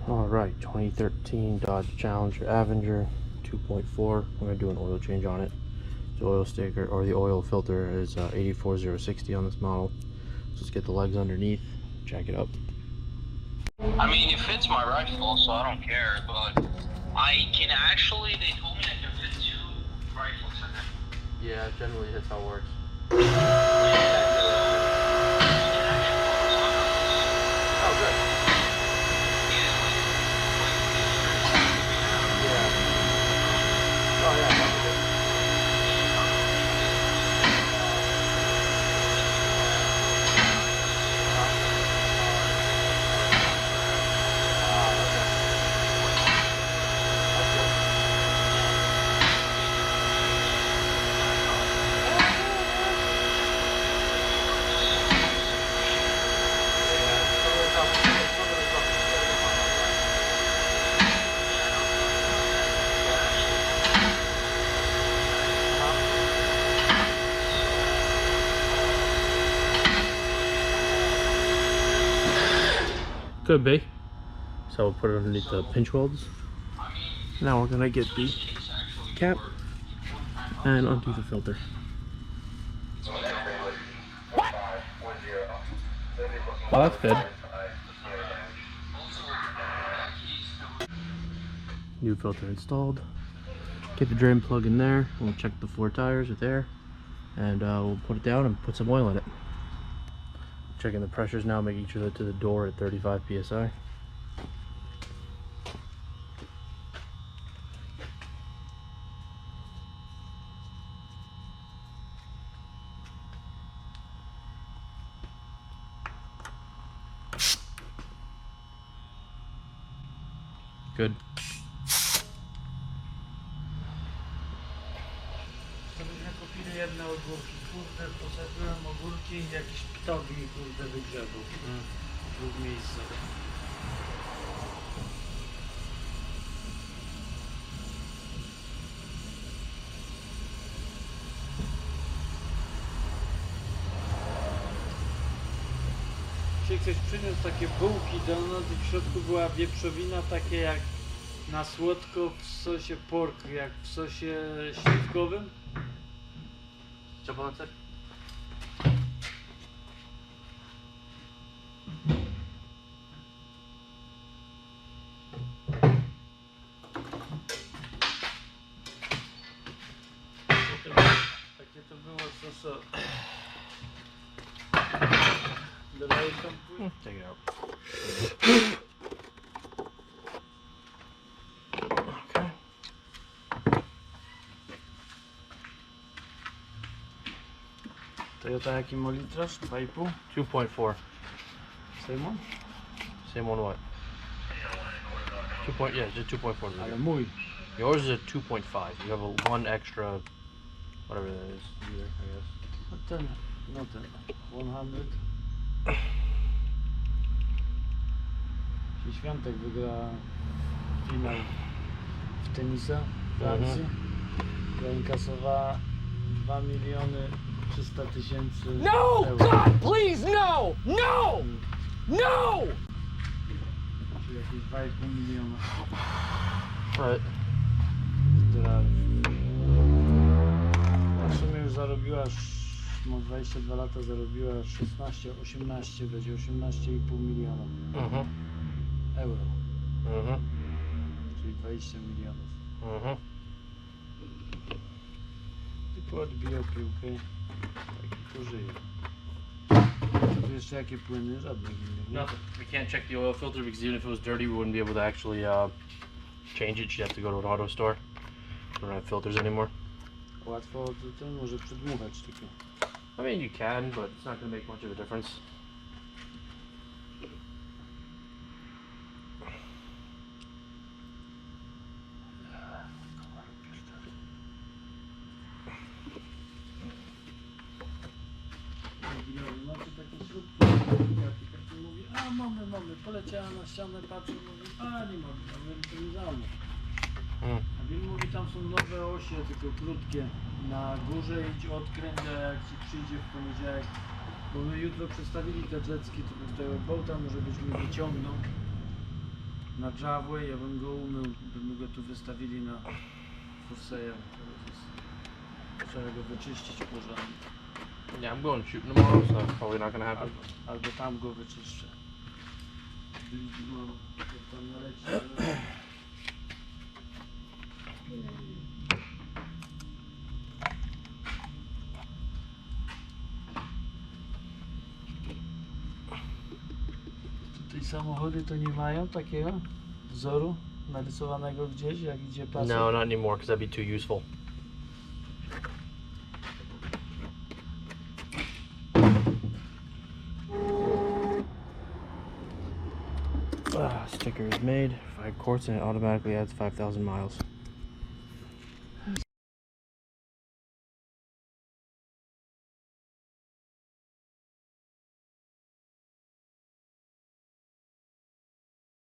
Alright, 2013 Dodge Challenger Avenger 2.4. We're going to do an oil change on it. The oil sticker, or the oil filter, is 84060 on this model. So let's get the legs underneath, jack it up. I mean, it fits my rifle, so I don't care, but I can actually, they told me I can fit 2 rifles in it. Yeah, generally that's how it works. Could be. So we'll put it underneath the pinch welds. Now we're gonna get the cap and undo the filter. Well, that's good. New filter installed. Get the drain plug in there. We'll check the 4 tires with air, and we'll put it down and put some oil in it. Checking the pressures now, making sure that to the door at 35 psi. Good. Kupili jedne ogórki, kurde, posadziłem ogórki i jakiś ptok mi kurde wygrzebał w 2 miejscach. Dzisiaj ktoś przyniósł takie bułki donut i w środku była wieprzowina, takie jak na słodko w sosie pork, jak w sosie śliwkowym. Co pan chce? Takie to było soso. Dodaję tam później. Take it out. Okay. Toyota jaki ma litraż? 2,5? 2.4. Same one? Same one what? 2. Yeah, just 2.4. Ale mój. Yours is a 2.5. You have a 1 extra, whatever that is, either, I guess. No ten, 100. Czyli Świątek wygra finał w tenisa w Francji. Zainkasowała 2 300 000 No! euro. God, please, no! No! No! Czyli jakieś 2,5 miliona Right. dolarów. W sumie już zarobiła, ma 22 lata, zarobiła 16, 18, będzie 18,5 miliona euro. Czyli 20 milionów. Tylko odbija piłkę i pożyje. Tu jeszcze jakie płyny? Żadnych innych. Nothing. We can't check the oil filter because even if it was dirty, we wouldn't be able to actually change it. You'd have to go to an auto store. We don't have filters anymore. Łatwo to może przedmuchać tylko. I mean, you can, but it's not going to make much of a difference. Macie takie śrubki, taki mówi, a mamy, poleciała na ścianę, patrzę, mówi, a nie mamy, to nie zamów. A Bill mówi, tam są nowe osie, tylko krótkie, na górze idź odkręć, a jak ci przyjdzie w poniedziałek, bo my jutro przestawili te jetski, to tutaj od Bolta może byśmy wyciągnął na driveway, ja bym go umył, byśmy go tu wystawili na for sale. Trzeba go wyczyścić porządnie. Yeah, I'm going shooting tomorrow, so that's probably not gonna happen. Albo tam go wyczyszczę. Mam, to tam naleci. Tutaj samochody to nie mają takiego wzoru narysowanego gdzieś, jak idzie pasek? No, not anymore, because that'd be too useful. Sticker is made, 5 quarts, and it automatically adds 5,000 miles.